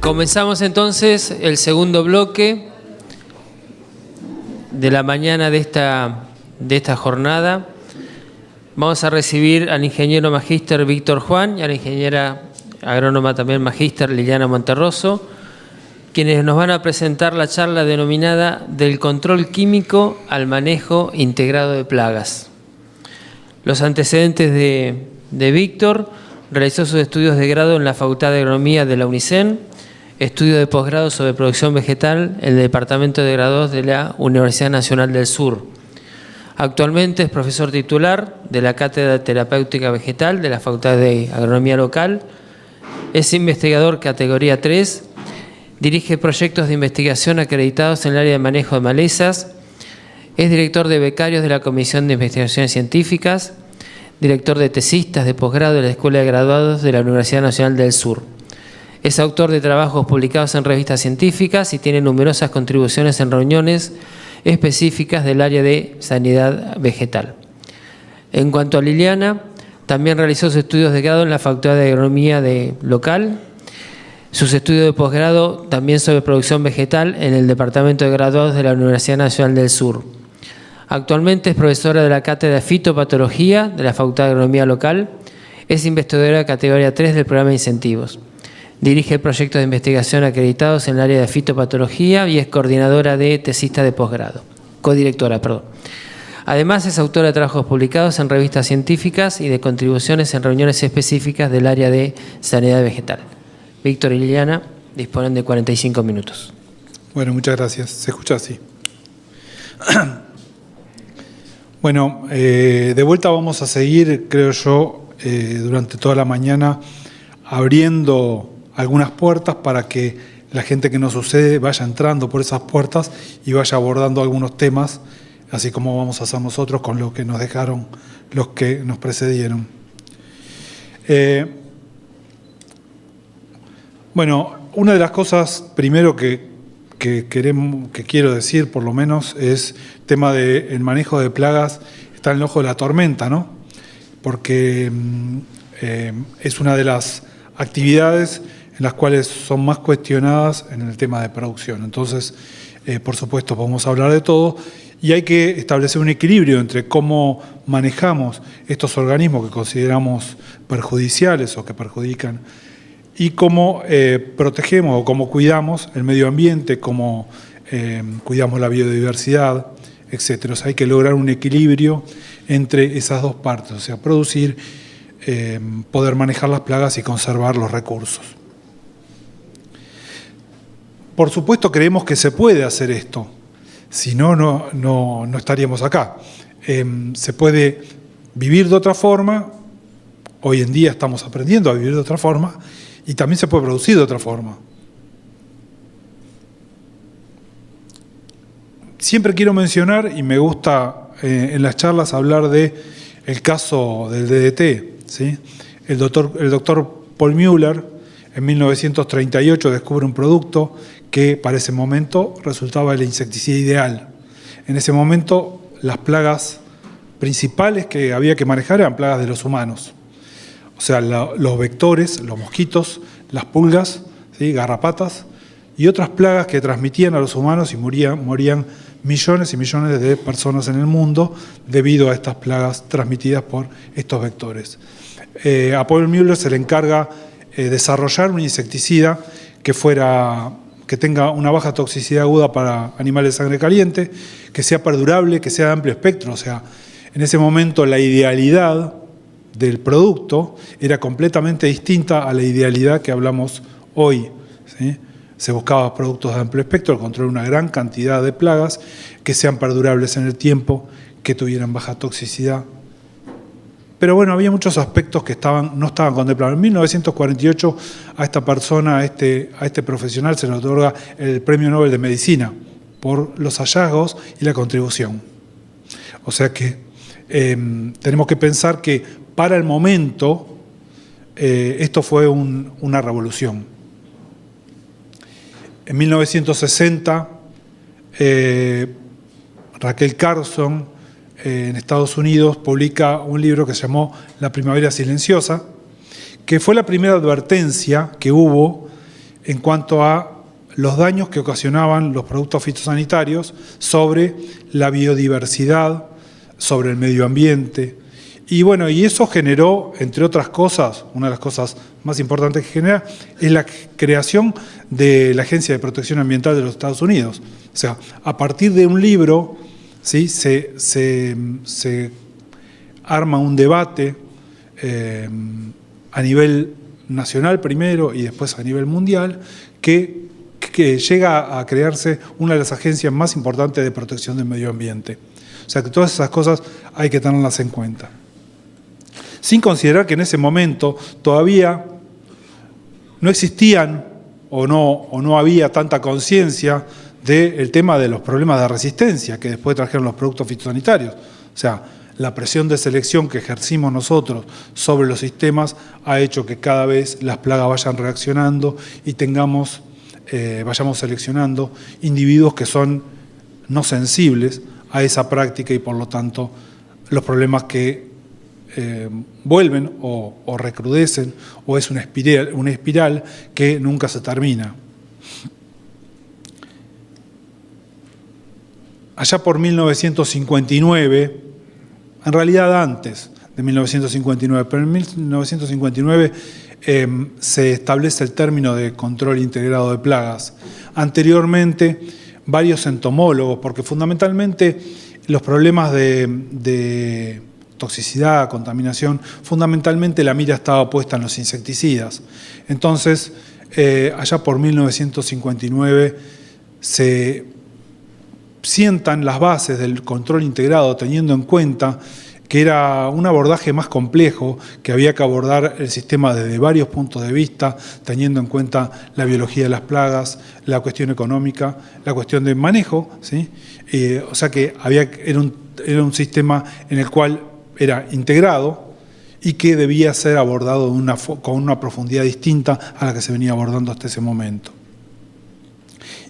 Comenzamos entonces el segundo bloque de la mañana de esta jornada. Vamos a recibir al ingeniero magíster Víctor Juan y a la ingeniera agrónoma también magíster Liliana Monterroso, quienes nos van a presentar la charla denominada Del control químico al manejo integrado de plagas. Los antecedentes de Víctor: realizó sus estudios de grado en la Facultad de Agronomía de la UNICEN, estudio de posgrado sobre producción vegetal en el Departamento de Grados de la Universidad Nacional del Sur. Actualmente es profesor titular de la Cátedra de Terapéutica Vegetal de la Facultad de Agronomía Local, es investigador categoría 3, dirige proyectos de investigación acreditados en el área de manejo de malezas, es director de becarios de la Comisión de Investigaciones Científicas, director de tesistas de posgrado de la Escuela de Graduados de la Universidad Nacional del Sur. Es autor de trabajos publicados en revistas científicas y tiene numerosas contribuciones en reuniones específicas del área de sanidad vegetal. En cuanto a Liliana, también realizó sus estudios de grado en la Facultad de Agronomía local, sus estudios de posgrado también sobre producción vegetal en el Departamento de Graduados de la Universidad Nacional del Sur. Actualmente es profesora de la Cátedra de Fitopatología de la Facultad de Agronomía Local, es investigadora de categoría 3 del programa de incentivos. Dirige proyectos de investigación acreditados en el área de fitopatología y es coordinadora de tesistas de posgrado, codirectora, perdón. Además es autora de trabajos publicados en revistas científicas y de contribuciones en reuniones específicas del área de sanidad vegetal. Víctor y Liliana disponen de 45 minutos. Bueno, muchas gracias. Se escucha así. Bueno, de vuelta vamos a seguir, creo yo, durante toda la mañana abriendo algunas puertas para que la gente que nos sucede vaya entrando por esas puertas y vaya abordando algunos temas, así como vamos a hacer nosotros con lo que nos dejaron los que nos precedieron. Bueno, una de las cosas primero que quiero decir, por lo menos, es el tema del manejo de plagas. Está en el ojo de la tormenta, ¿no? Porque es una de las actividades en las cuales son más cuestionadas en el tema de producción. Entonces, por supuesto, podemos hablar de todo y hay que establecer un equilibrio entre cómo manejamos estos organismos que consideramos perjudiciales o que perjudican y cómo protegemos o cómo cuidamos el medio ambiente, cómo cuidamos la biodiversidad, etc. O sea, hay que lograr un equilibrio entre esas dos partes, o sea, producir, poder manejar las plagas y conservar los recursos. Por supuesto creemos que se puede hacer esto, si no, no estaríamos acá. Se puede vivir de otra forma, hoy en día estamos aprendiendo a vivir de otra forma, y también se puede producir de otra forma. Siempre quiero mencionar, y me gusta en las charlas hablar de el caso del DDT, ¿sí? El doctor Paul Müller en 1938 descubre un producto que para ese momento resultaba el insecticida ideal. En ese momento las plagas principales que había que manejar eran plagas de los humanos. O sea, los vectores, los mosquitos, las pulgas, ¿sí? Garrapatas y otras plagas que transmitían a los humanos y morían millones y millones de personas en el mundo debido a estas plagas transmitidas por estos vectores. A Paul Müller se le encarga desarrollar un insecticida que tenga una baja toxicidad aguda para animales de sangre caliente, que sea perdurable, que sea de amplio espectro. O sea, en ese momento la idealidad del producto era completamente distinta a la idealidad que hablamos hoy, ¿sí? Se buscaba productos de amplio espectro, el control de una gran cantidad de plagas, que sean perdurables en el tiempo, que tuvieran baja toxicidad. Pero bueno, había muchos aspectos que no estaban contemplados. En 1948 a esta persona, a este profesional, se le otorga el Premio Nobel de Medicina por los hallazgos y la contribución. O sea que tenemos que pensar que para el momento esto fue una revolución. En 1960, Raquel Carson, en Estados Unidos, publica un libro que se llamó La primavera silenciosa, que fue la primera advertencia que hubo en cuanto a los daños que ocasionaban los productos fitosanitarios sobre la biodiversidad, sobre el medio ambiente. Y bueno, y eso generó, entre otras cosas, una de las cosas más importantes que genera, es la creación de la Agencia de Protección Ambiental de los Estados Unidos. O sea, a partir de un libro, ¿sí?, se arma un debate a nivel nacional primero y después a nivel mundial, que llega a crearse una de las agencias más importantes de protección del medio ambiente. O sea que todas esas cosas hay que tenerlas en cuenta. Sin considerar que en ese momento todavía no existían o no había tanta conciencia del tema de los problemas de resistencia que después trajeron los productos fitosanitarios. O sea, la presión de selección que ejercimos nosotros sobre los sistemas ha hecho que cada vez las plagas vayan reaccionando y vayamos seleccionando individuos que son no sensibles a esa práctica y por lo tanto los problemas que vuelven o recrudecen o es una espiral que nunca se termina. Allá por 1959, en realidad antes de 1959, pero en 1959 se establece el término de control integrado de plagas. Anteriormente, varios entomólogos, porque fundamentalmente los problemas de toxicidad, contaminación, fundamentalmente la mira estaba puesta en los insecticidas. Entonces, allá por 1959 se sientan las bases del control integrado, teniendo en cuenta que era un abordaje más complejo, que había que abordar el sistema desde varios puntos de vista, teniendo en cuenta la biología de las plagas, la cuestión económica, la cuestión de manejo, ¿sí? O sea que era un sistema en el cual era integrado y que debía ser abordado con una profundidad distinta a la que se venía abordando hasta ese momento.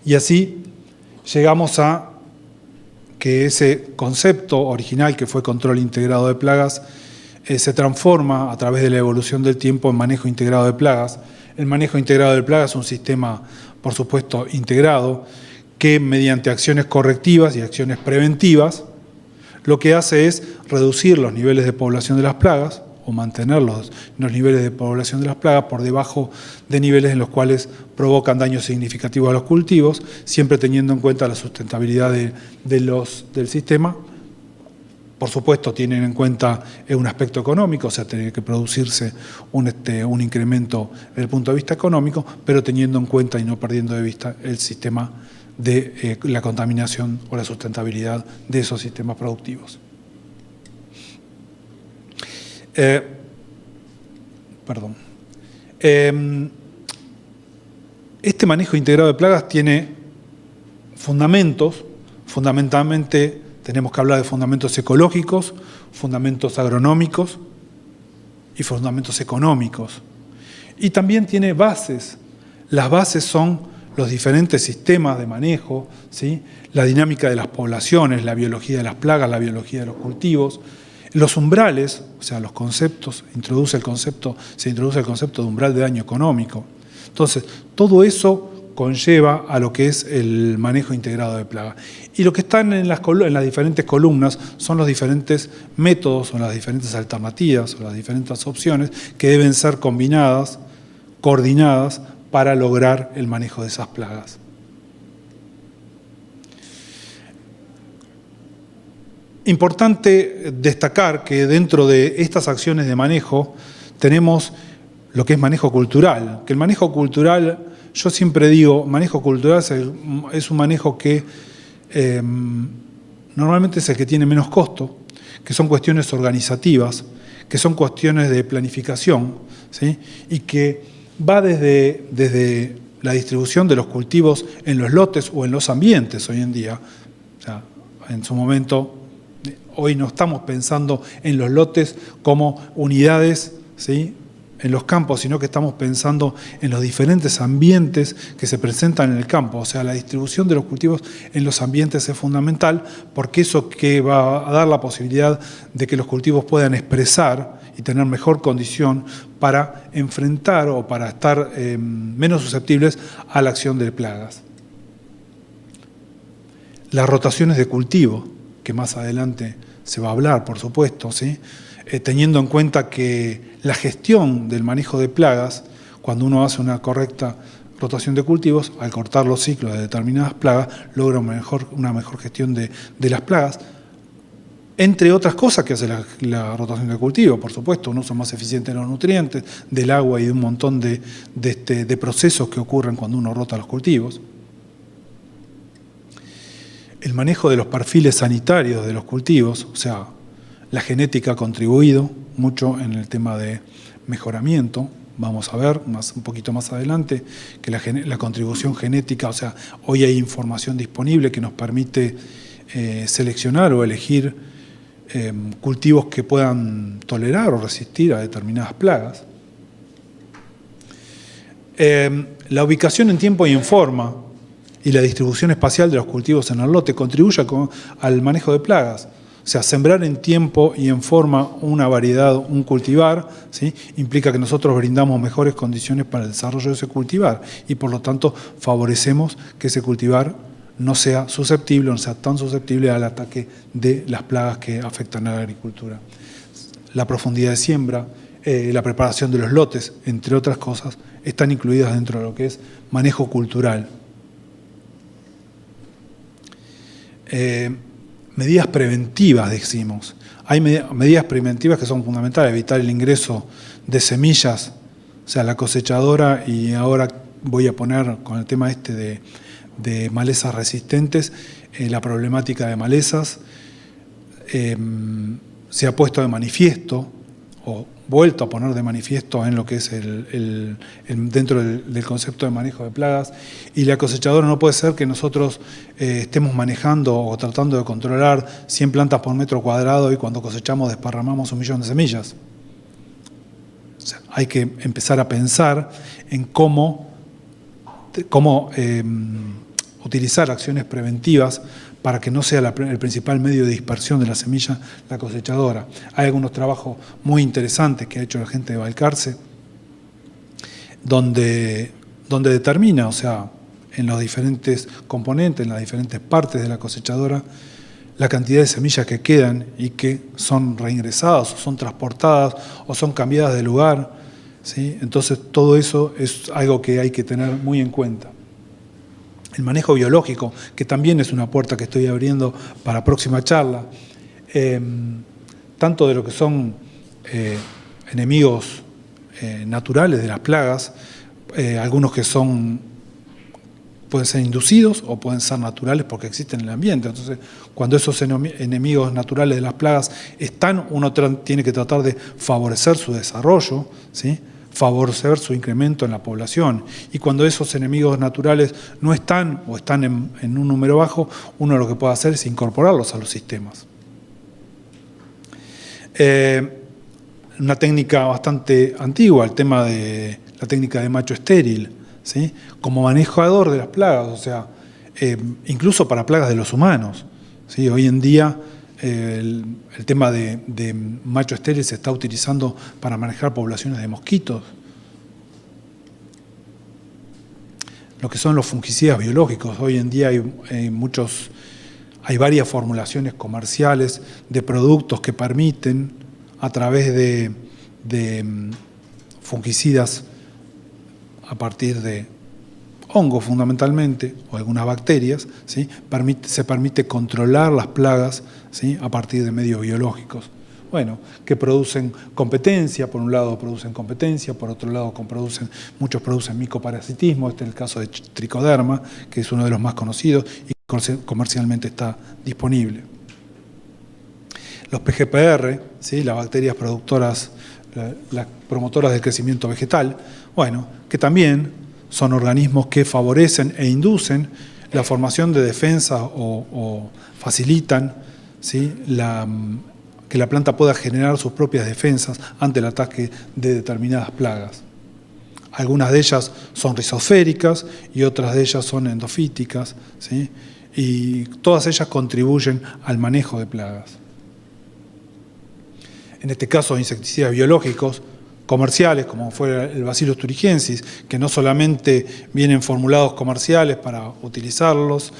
Y así llegamos a que ese concepto original, que fue control integrado de plagas, se transforma a través de la evolución del tiempo en manejo integrado de plagas. El manejo integrado de plagas es un sistema, por supuesto, integrado, que mediante acciones correctivas y acciones preventivas, lo que hace es reducir los niveles de población de las plagas o mantener los niveles de población de las plagas por debajo de niveles en los cuales provocan daños significativos a los cultivos, siempre teniendo en cuenta la sustentabilidad del sistema. Por supuesto, tienen en cuenta un aspecto económico, o sea, tiene que producirse un incremento desde el punto de vista económico, pero teniendo en cuenta y no perdiendo de vista el sistema de la contaminación o la sustentabilidad de esos sistemas productivos. Este manejo integrado de plagas tiene fundamentos, fundamentalmente tenemos que hablar de fundamentos ecológicos, fundamentos agronómicos y fundamentos económicos. Y también tiene bases. Las bases son los diferentes sistemas de manejo, ¿sí?, la dinámica de las poblaciones, la biología de las plagas, la biología de los cultivos. Los umbrales, o sea, los conceptos, se introduce el concepto de umbral de daño económico. Entonces, todo eso conlleva a lo que es el manejo integrado de plaga. Y lo que están en las diferentes columnas son los diferentes métodos o las diferentes alternativas o las diferentes opciones que deben ser combinadas, coordinadas para lograr el manejo de esas plagas. Importante destacar que dentro de estas acciones de manejo tenemos lo que es manejo cultural, que el manejo cultural, yo siempre digo, manejo cultural es un manejo que normalmente es el que tiene menos costo, que son cuestiones organizativas, que son cuestiones de planificación, ¿sí?, y que va desde la distribución de los cultivos en los lotes o en los ambientes hoy en día. O sea, en su momento, hoy no estamos pensando en los lotes como unidades, ¿sí?, en los campos, sino que estamos pensando en los diferentes ambientes que se presentan en el campo. O sea, la distribución de los cultivos en los ambientes es fundamental porque eso que va a dar la posibilidad de que los cultivos puedan expresar y tener mejor condición para enfrentar o para estar menos susceptibles a la acción de plagas. Las rotaciones de cultivo, que más adelante se va a hablar, por supuesto, ¿sí? Teniendo en cuenta que la gestión del manejo de plagas, cuando uno hace una correcta rotación de cultivos, al cortar los ciclos de determinadas plagas, logra una mejor gestión de las plagas, entre otras cosas que hace la rotación de cultivo, por supuesto, un uso más eficiente de los nutrientes, del agua y de un montón de procesos que ocurren cuando uno rota los cultivos. El manejo de los perfiles sanitarios de los cultivos, o sea, la genética ha contribuido mucho en el tema de mejoramiento. Vamos a ver un poquito más adelante que la contribución genética, o sea, hoy hay información disponible que nos permite seleccionar o elegir cultivos que puedan tolerar o resistir a determinadas plagas. La ubicación en tiempo y en forma y la distribución espacial de los cultivos en el lote contribuye al manejo de plagas. O sea, sembrar en tiempo y en forma una variedad, un cultivar, ¿sí? Implica que nosotros brindamos mejores condiciones para el desarrollo de ese cultivar y por lo tanto favorecemos que ese cultivar no sea susceptible, no sea tan susceptible al ataque de las plagas que afectan a la agricultura. La profundidad de siembra, la preparación de los lotes, entre otras cosas, están incluidas dentro de lo que es manejo cultural. Medidas preventivas, decimos. Hay medidas preventivas que son fundamentales, evitar el ingreso de semillas, o sea, la cosechadora, y ahora voy a poner con el tema de malezas resistentes, la problemática de malezas se ha puesto de manifiesto, o vuelto a poner de manifiesto en lo que es dentro del concepto de manejo de plagas, y la cosechadora no puede ser que nosotros estemos manejando o tratando de controlar 100 plantas por metro cuadrado y cuando cosechamos desparramamos 1 millón de semillas. O sea, hay que empezar a pensar en cómo utilizar acciones preventivas para que no sea el principal medio de dispersión de la semilla la cosechadora. Hay algunos trabajos muy interesantes que ha hecho la gente de Balcarce, donde determina, o sea, en los diferentes componentes, en las diferentes partes de la cosechadora, la cantidad de semillas que quedan y que son reingresadas, o son transportadas, o son cambiadas de lugar, ¿sí? Entonces, todo eso es algo que hay que tener muy en cuenta. El manejo biológico, que también es una puerta que estoy abriendo para próxima charla, tanto de lo que son enemigos naturales de las plagas, algunos que pueden ser inducidos o pueden ser naturales porque existen en el ambiente. Entonces, cuando esos enemigos naturales de las plagas están, uno tiene que tratar de favorecer su desarrollo, ¿sí? Favorecer su incremento en la población. Y cuando esos enemigos naturales no están o están en un número bajo, uno lo que puede hacer es incorporarlos a los sistemas. Una técnica bastante antigua, el tema de la técnica de macho estéril, ¿sí? Como manejador de las plagas, o sea, incluso para plagas de los humanos, ¿sí? Hoy en día el tema de macho estéril se está utilizando para manejar poblaciones de mosquitos. Lo que son los fungicidas biológicos. Hoy en día hay varias formulaciones comerciales de productos que permiten, a través de fungicidas a partir de hongos fundamentalmente, o algunas bacterias, ¿sí? Se permite controlar las plagas, ¿sí? A partir de medios biológicos. Bueno, que producen competencia, por un lado producen competencia, por otro lado muchos producen micoparasitismo, este es el caso de tricoderma, que es uno de los más conocidos y comercialmente está disponible. Los PGPR, ¿sí? Las bacterias productoras, las promotoras del crecimiento vegetal, bueno, que también son organismos que favorecen e inducen la formación de defensas o facilitan, ¿sí? Que la planta pueda generar sus propias defensas ante el ataque de determinadas plagas. Algunas de ellas son rizosféricas y otras de ellas son endofíticas, ¿sí? Y todas ellas contribuyen al manejo de plagas. en este caso insecticidas biológicos comerciales, como fue el Bacillus thuringiensis, que no solamente vienen formulados comerciales para utilizarlos,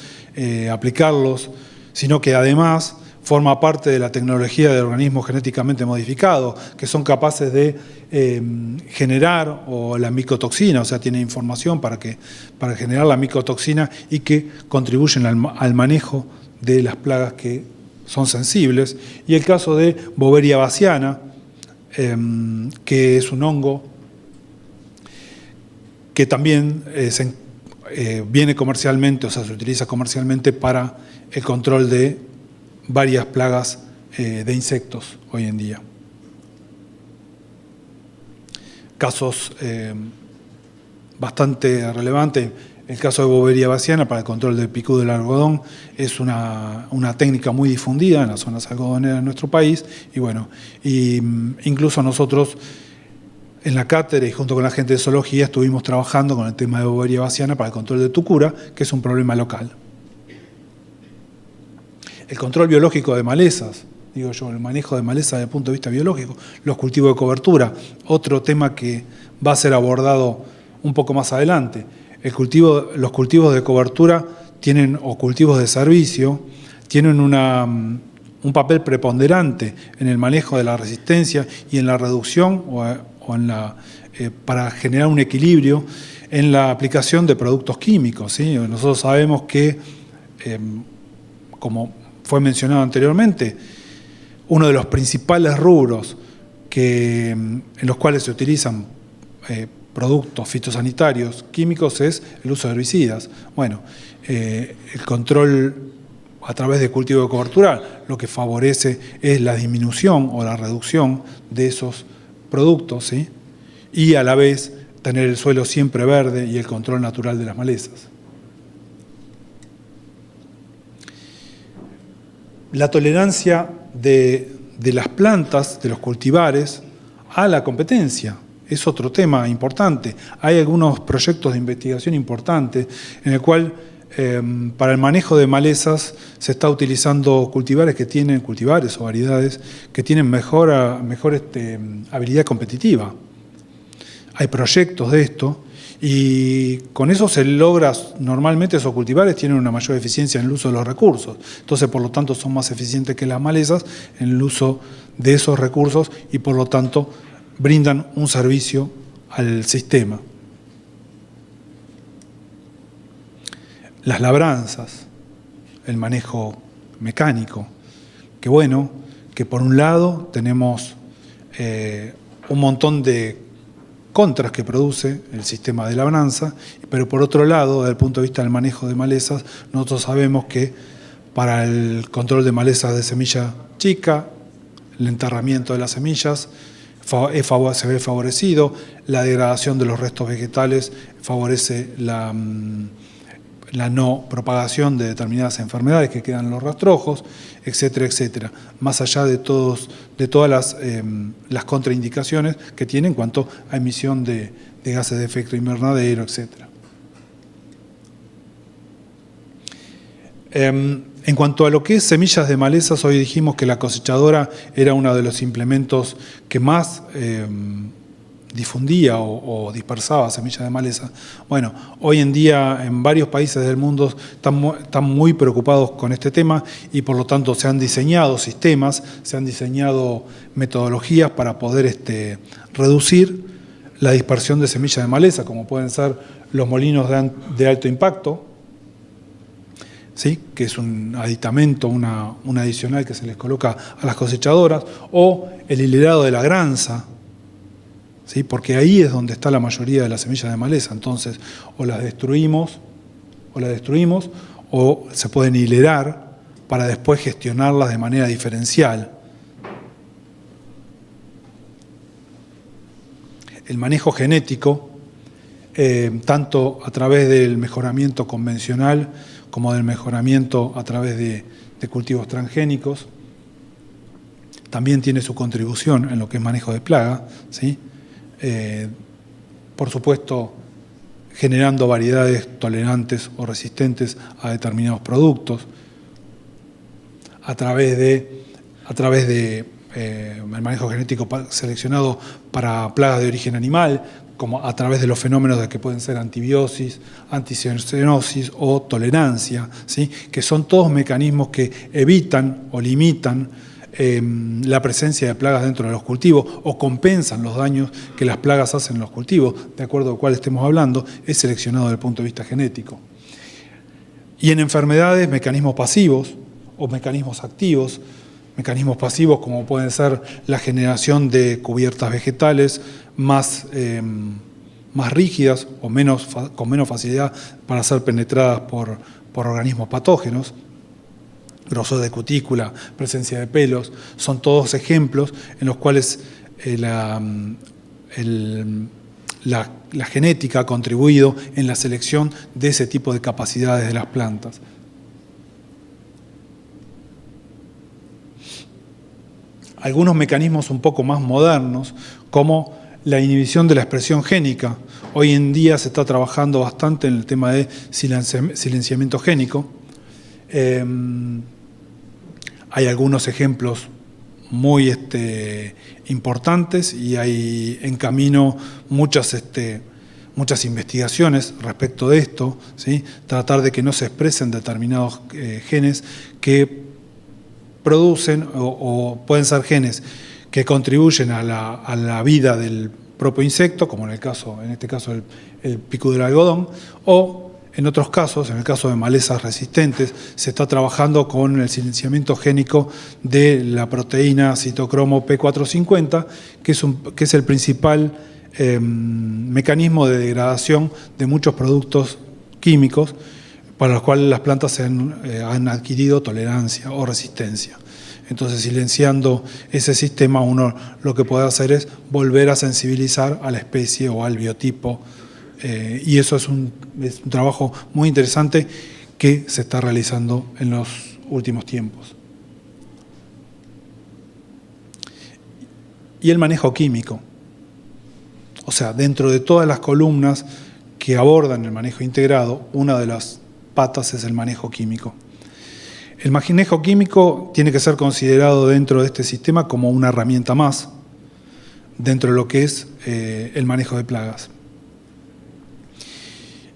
aplicarlos, sino que además forma parte de la tecnología de organismos genéticamente modificados, que son capaces de generar la micotoxina, o sea, tiene información para generar la micotoxina y que contribuyen al manejo de las plagas que son sensibles. Y el caso de Boveria bassiana, que es un hongo que también viene comercialmente, o sea, se utiliza comercialmente para el control de varias plagas de insectos hoy en día. Casos bastante relevantes. El caso de Boveria bassiana para el control del picudo del algodón es una técnica muy difundida en las zonas algodoneras de nuestro país. Y bueno, incluso nosotros en la cátedra y junto con la gente de zoología estuvimos trabajando con el tema de Boveria bassiana para el control de tucura, que es un problema local. El control biológico de malezas, digo yo, el manejo de malezas desde el punto de vista biológico, los cultivos de cobertura, otro tema que va a ser abordado un poco más adelante. Los cultivos de cobertura o cultivos de servicio tienen un papel preponderante en el manejo de la resistencia y en la reducción para generar un equilibrio en la aplicación de productos químicos, ¿sí? Nosotros sabemos que, como fue mencionado anteriormente, uno de los principales rubros en los cuales se utilizan productos fitosanitarios químicos es el uso de herbicidas. Bueno, el control a través de cultivo de cobertura lo que favorece es la disminución o la reducción de esos productos, ¿sí? Y a la vez tener el suelo siempre verde y el control natural de las malezas. La tolerancia de las plantas, de los cultivares, a la competencia es otro tema importante. Hay algunos proyectos de investigación importantes en el cual para el manejo de malezas se está utilizando cultivares o variedades que tienen mejor habilidad competitiva. Hay proyectos de esto y con eso se logra, normalmente esos cultivares tienen una mayor eficiencia en el uso de los recursos. Entonces, por lo tanto, son más eficientes que las malezas en el uso de esos recursos y, por lo tanto, brindan un servicio al sistema. Las labranzas, el manejo mecánico, que por un lado tenemos un montón de contras que produce el sistema de labranza, pero por otro lado, desde el punto de vista del manejo de malezas, nosotros sabemos que para el control de malezas de semilla chica, el enterramiento de las semillas se ve favorecido, la degradación de los restos vegetales favorece la no propagación de determinadas enfermedades que quedan en los rastrojos, etcétera, etcétera. Más allá de todas las contraindicaciones que tiene en cuanto a emisión de gases de efecto invernadero, etcétera. En cuanto a lo que es semillas de malezas, hoy dijimos que la cosechadora era uno de los implementos que más difundía o dispersaba semillas de maleza. Bueno, hoy en día en varios países del mundo están muy preocupados con este tema y por lo tanto se han diseñado sistemas, se han diseñado metodologías para poder reducir la dispersión de semillas de maleza, como pueden ser los molinos de alto impacto, ¿sí? Que es un aditamento, un adicional que se les coloca a las cosechadoras, o el hilerado de la granza, ¿sí? Porque ahí es donde está la mayoría de las semillas de maleza. Entonces, o las destruimos, o se pueden hilerar para después gestionarlas de manera diferencial. El manejo genético, tanto a través del mejoramiento convencional como del mejoramiento a través de cultivos transgénicos, también tiene su contribución en lo que es manejo de plaga, ¿sí? Por supuesto, generando variedades tolerantes o resistentes a determinados productos, a través de el manejo genético seleccionado para plagas de origen animal, como a través de los fenómenos de que pueden ser antibiosis, anticeanosis o tolerancia, ¿sí? Que son todos mecanismos que evitan o limitan la presencia de plagas dentro de los cultivos o compensan los daños que las plagas hacen en los cultivos, de acuerdo a cuál estemos hablando, es seleccionado desde el punto de vista genético. Y en enfermedades, mecanismos pasivos o mecanismos activos. Mecanismos pasivos como pueden ser la generación de cubiertas vegetales más rígidas o con menos facilidad para ser penetradas por organismos patógenos, grosor de cutícula, presencia de pelos, son todos ejemplos en los cuales la genética ha contribuido en la selección de ese tipo de capacidades de las plantas. Algunos mecanismos un poco más modernos, como la inhibición de la expresión génica. Hoy en día se está trabajando bastante en el tema de silenciamiento génico. Hay algunos ejemplos muy importantes y hay en camino muchas investigaciones respecto de esto, ¿sí? Tratar de que no se expresen determinados genes que producen o pueden ser genes que contribuyen a la vida del propio insecto, como en este caso el picu del algodón, o en otros casos, en el caso de malezas resistentes, se está trabajando con el silenciamiento génico de la proteína citocromo P450, que es el principal mecanismo de degradación de muchos productos químicos para los cuales las plantas han adquirido tolerancia o resistencia. Entonces, silenciando ese sistema, uno lo que puede hacer es volver a sensibilizar a la especie o al biotipo, y eso es un trabajo muy interesante que se está realizando en los últimos tiempos. Y el manejo químico. O sea, dentro de todas las columnas que abordan el manejo integrado, una de las patas es el manejo químico. El manejo químico tiene que ser considerado dentro de este sistema como una herramienta más, dentro de lo que es el manejo de plagas.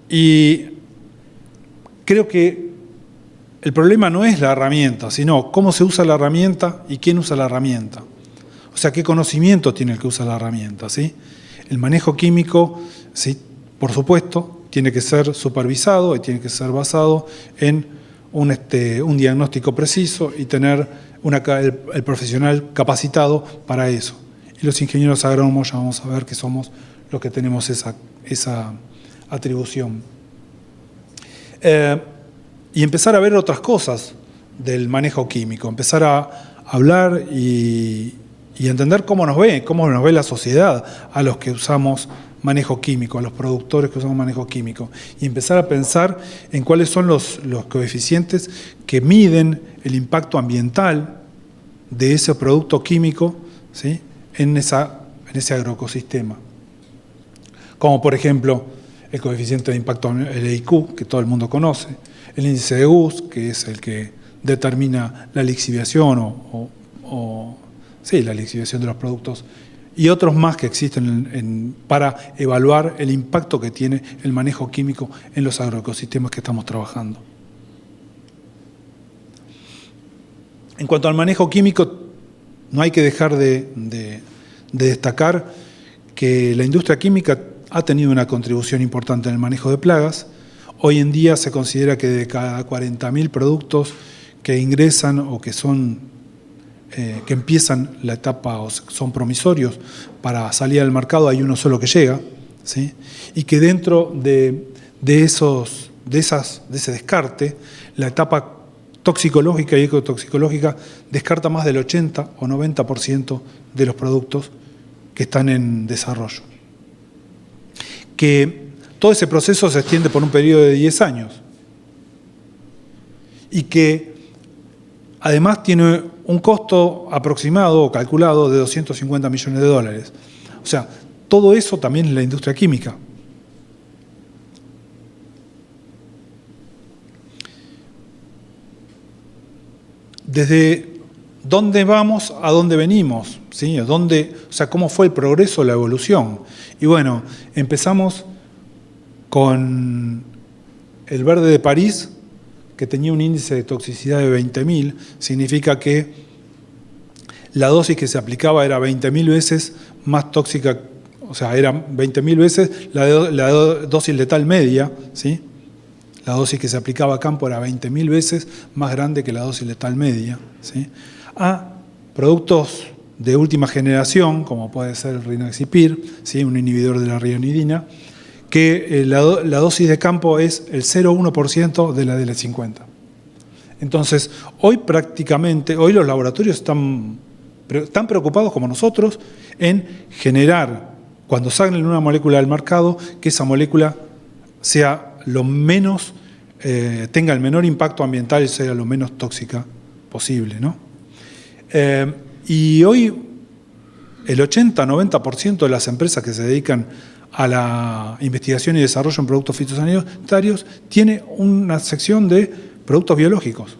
Y creo que el problema no es la herramienta, sino cómo se usa la herramienta y quién usa la herramienta. O sea, qué conocimiento tiene el que usa la herramienta, ¿sí? El manejo químico, sí, por supuesto, tiene que ser supervisado y tiene que ser basado en un diagnóstico preciso y tener el profesional capacitado para eso. Y los ingenieros agrónomos ya vamos a ver que somos los que tenemos esa atribución. Y empezar a ver otras cosas del manejo químico, empezar a hablar y entender cómo nos ve la sociedad a los que usamos manejo químico, a los productores que usamos manejo químico, y empezar a pensar en cuáles son los coeficientes que miden el impacto ambiental de ese producto químico, ¿sí? en ese agroecosistema. Como por ejemplo el coeficiente de impacto, el EIQ, que todo el mundo conoce, el índice de Gus, que es el que determina la lixiviación la lixiviación de los productos, y otros más que existen para evaluar el impacto que tiene el manejo químico en los agroecosistemas que estamos trabajando. En cuanto al manejo químico, no hay que dejar de destacar que la industria química ha tenido una contribución importante en el manejo de plagas. Hoy en día se considera que de cada 40.000 productos que ingresan o que empiezan la etapa o son promisorios para salir al mercado, hay uno solo que llega, ¿sí? Y que dentro de ese descarte, la etapa toxicológica y ecotoxicológica descarta más del 80 o 90% de los productos que están en desarrollo. Que todo ese proceso se extiende por un periodo de 10 años y que además tiene un costo aproximado o calculado de $250 millones. O sea, todo eso también es la industria química. Desde ¿dónde vamos? ¿A dónde venimos? ¿Sí? O sea, ¿cómo fue el progreso, la evolución? Y bueno, empezamos con el verde de París, que tenía un índice de toxicidad de 20.000, significa que la dosis que se aplicaba era 20.000 veces más tóxica, o sea, era 20.000 veces la dosis letal media, ¿sí? La dosis que se aplicaba a campo era 20.000 veces más grande que la dosis letal media, ¿sí? A productos de última generación, como puede ser el Rynaxypyr, ¿sí? Un inhibidor de la rionidina, que la dosis de campo es el 0,1% de la DL50. Entonces, hoy los laboratorios están preocupados como nosotros en generar, cuando salen una molécula al mercado, que esa molécula sea lo menos, tenga el menor impacto ambiental y sea lo menos tóxica posible, ¿no? Y hoy el 80-90% de las empresas que se dedican a la investigación y desarrollo en productos fitosanitarios tiene una sección de productos biológicos.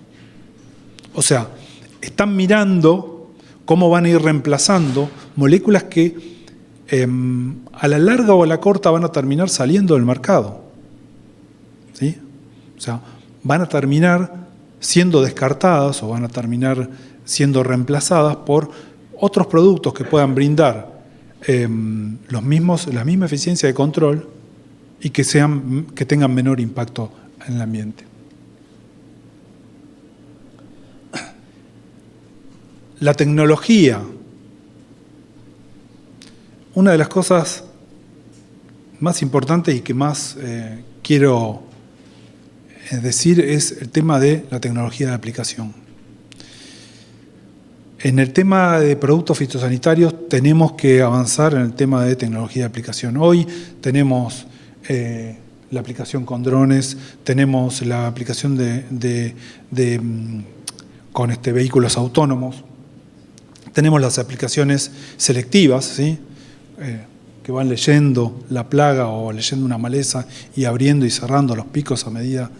O sea, están mirando cómo van a ir reemplazando moléculas que a la larga o a la corta van a terminar saliendo del mercado, ¿sí? O sea, van a terminar siendo descartadas o van a terminar siendo reemplazadas por otros productos que puedan brindar la misma eficiencia de control y que tengan menor impacto en el ambiente. La tecnología. Una de las cosas más importantes y que más quiero decir es el tema de la tecnología de aplicación. En el tema de productos fitosanitarios tenemos que avanzar en el tema de tecnología de aplicación. Hoy tenemos la aplicación con drones, tenemos la aplicación con vehículos autónomos, tenemos las aplicaciones selectivas, ¿sí? Que van leyendo la plaga o leyendo una maleza y abriendo y cerrando los picos a medida.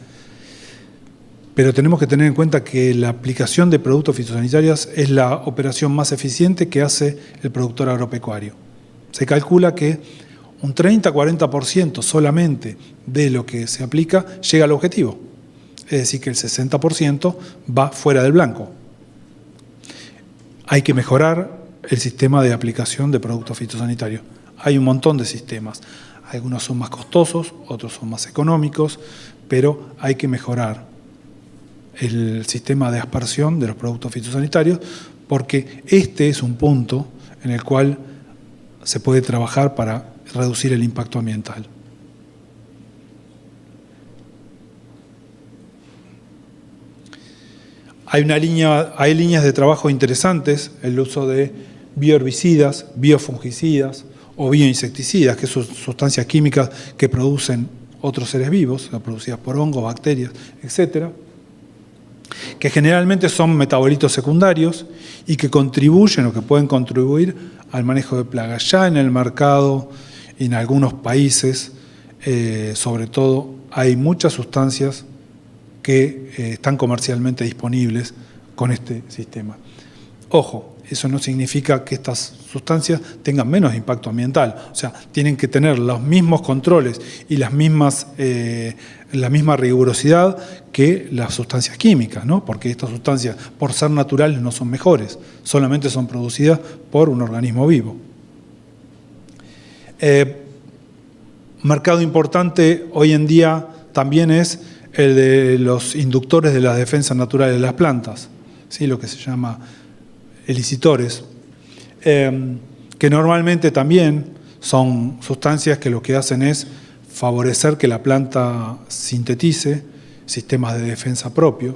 Pero tenemos que tener en cuenta que la aplicación de productos fitosanitarios es la operación más eficiente que hace el productor agropecuario. Se calcula que un 30-40% solamente de lo que se aplica llega al objetivo. Es decir, que el 60% va fuera del blanco. Hay que mejorar el sistema de aplicación de productos fitosanitarios. Hay un montón de sistemas. Algunos son más costosos, otros son más económicos, pero hay que mejorar el sistema de aspersión de los productos fitosanitarios, porque este es un punto en el cual se puede trabajar para reducir el impacto ambiental. Hay líneas de trabajo interesantes, el uso de bioherbicidas, biofungicidas o bioinsecticidas, que son sustancias químicas que producen otros seres vivos, producidas por hongos, bacterias, etcétera, que generalmente son metabolitos secundarios y que contribuyen o que pueden contribuir al manejo de plagas. Ya en el mercado, en algunos países, sobre todo, hay muchas sustancias que están comercialmente disponibles con este sistema. Ojo, eso no significa que estas sustancias tengan menos impacto ambiental. O sea, tienen que tener los mismos controles y la misma rigurosidad que las sustancias químicas, ¿no? Porque estas sustancias, por ser naturales, no son mejores, solamente son producidas por un organismo vivo. Mercado importante hoy en día también es el de los inductores de la defensa natural de las plantas, ¿sí? Lo que se llama elicitores, que normalmente también son sustancias que lo que hacen es favorecer que la planta sintetice sistemas de defensa propios,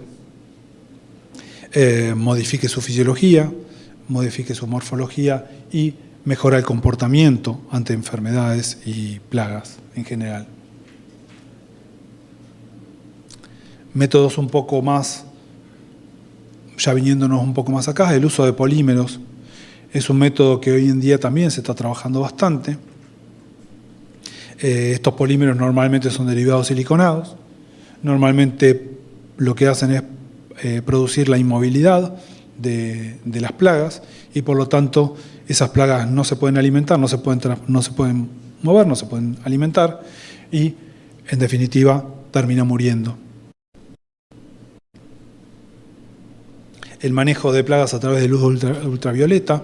modifique su fisiología, modifique su morfología y mejora el comportamiento ante enfermedades y plagas en general. Métodos un poco más, ya viniéndonos un poco más acá, el uso de polímeros es un método que hoy en día también se está trabajando bastante. Estos polímeros normalmente son derivados siliconados, normalmente lo que hacen es producir la inmovilidad de las plagas y por lo tanto esas plagas no se pueden alimentar, no se pueden mover, no se pueden alimentar y en definitiva termina muriendo. El manejo de plagas a través de luz ultravioleta,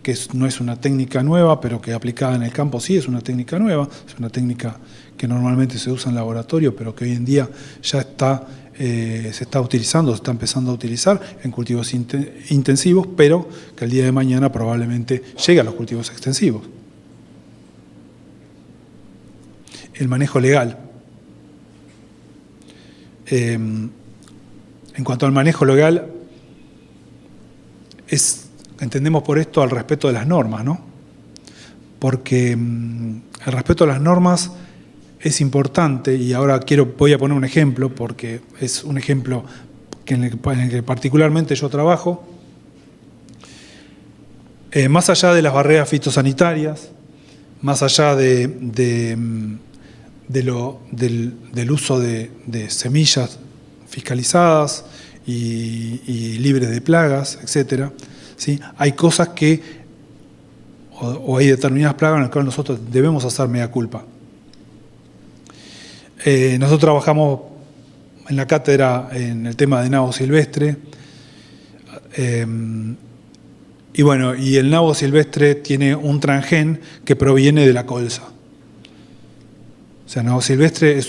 que no es una técnica nueva, pero que aplicada en el campo sí es una técnica nueva, es una técnica que normalmente se usa en laboratorio, pero que hoy en día ya se está utilizando, se está empezando a utilizar en cultivos intensivos, pero que el día de mañana probablemente llegue a los cultivos extensivos. El manejo legal. En cuanto al manejo legal, entendemos por esto al respeto de las normas, ¿no? Porque el respeto a las normas es importante y ahora voy a poner un ejemplo porque es un ejemplo en el que particularmente yo trabajo. Más allá de las barreras fitosanitarias, más allá del uso de semillas fiscalizadas y libres de plagas, etcétera, ¿sí? Hay cosas o hay determinadas plagas en las cuales nosotros debemos hacer mea culpa. Nosotros trabajamos en la cátedra en el tema de nabo silvestre y bueno, y el nabo silvestre tiene un transgén que proviene de la colza. O sea, nabo silvestre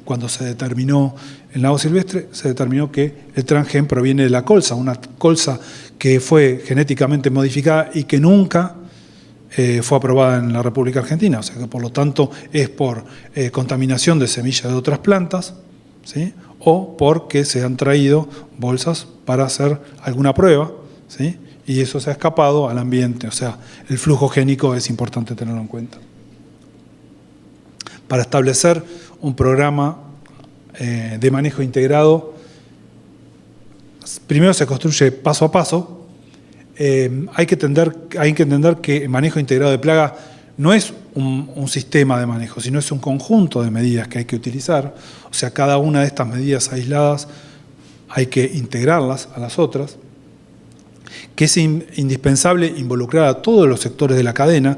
cuando se determinó el nabo silvestre, se determinó que el transgén proviene de la colza, una colza que fue genéticamente modificada y que nunca fue aprobada en la República Argentina, o sea que por lo tanto es por contaminación de semillas de otras plantas, ¿sí? O porque se han traído bolsas para hacer alguna prueba, ¿sí? Y eso se ha escapado al ambiente, o sea, el flujo génico es importante tenerlo en cuenta. Para establecer un programa de manejo integrado, primero se construye paso a paso. Hay que entender que el manejo integrado de plaga no es un sistema de manejo, sino es un conjunto de medidas que hay que utilizar. O sea, cada una de estas medidas aisladas hay que integrarlas a las otras, que es indispensable involucrar a todos los sectores de la cadena,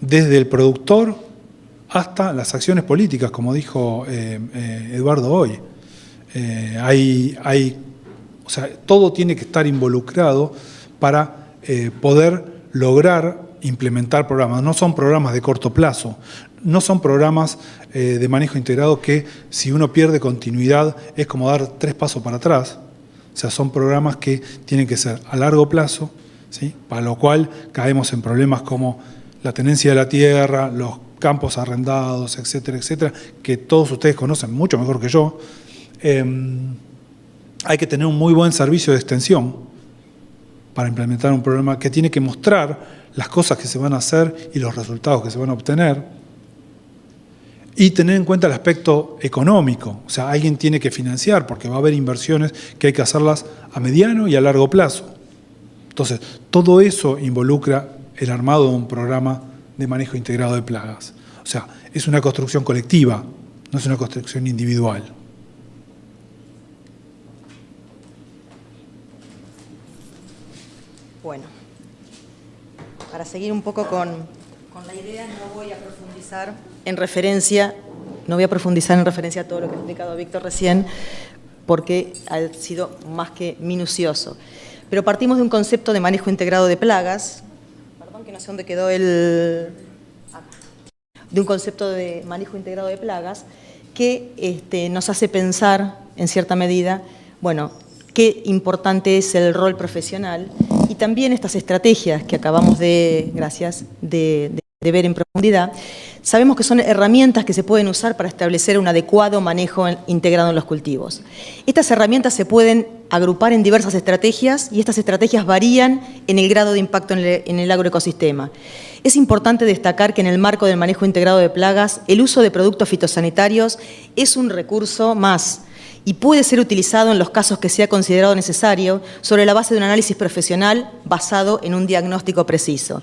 desde el productor hasta las acciones políticas, como dijo Eduardo hoy. O sea, todo tiene que estar involucrado para poder lograr implementar programas. No son programas de corto plazo, no son programas de manejo integrado que si uno pierde continuidad es como dar 3 pasos para atrás. O sea, son programas que tienen que ser a largo plazo, ¿sí? Para lo cual caemos en problemas como la tenencia de la tierra, los campos arrendados, etcétera, etcétera, que todos ustedes conocen mucho mejor que yo. Hay que tener un muy buen servicio de extensión para implementar un programa que tiene que mostrar las cosas que se van a hacer y los resultados que se van a obtener. Y tener en cuenta el aspecto económico. O sea, alguien tiene que financiar porque va a haber inversiones que hay que hacerlas a mediano y a largo plazo. Entonces, todo eso involucra el armado de un programa de manejo integrado de plagas. O sea, es una construcción colectiva, no es una construcción individual. Bueno, para seguir un poco con la idea, no voy a profundizar en referencia a todo lo que ha explicado Víctor recién, porque ha sido más que minucioso. Pero partimos de un concepto de manejo integrado de plagas, perdón que no sé dónde quedó de un concepto de manejo integrado de plagas que nos hace pensar, en cierta medida, bueno, qué importante es el rol profesional y también estas estrategias que acabamos de ver en profundidad. Sabemos que son herramientas que se pueden usar para establecer un adecuado manejo integrado en los cultivos. Estas herramientas se pueden agrupar en diversas estrategias y estas estrategias varían en el grado de impacto en el agroecosistema. Es importante destacar que en el marco del manejo integrado de plagas, el uso de productos fitosanitarios es un recurso más y puede ser utilizado en los casos que sea considerado necesario sobre la base de un análisis profesional basado en un diagnóstico preciso.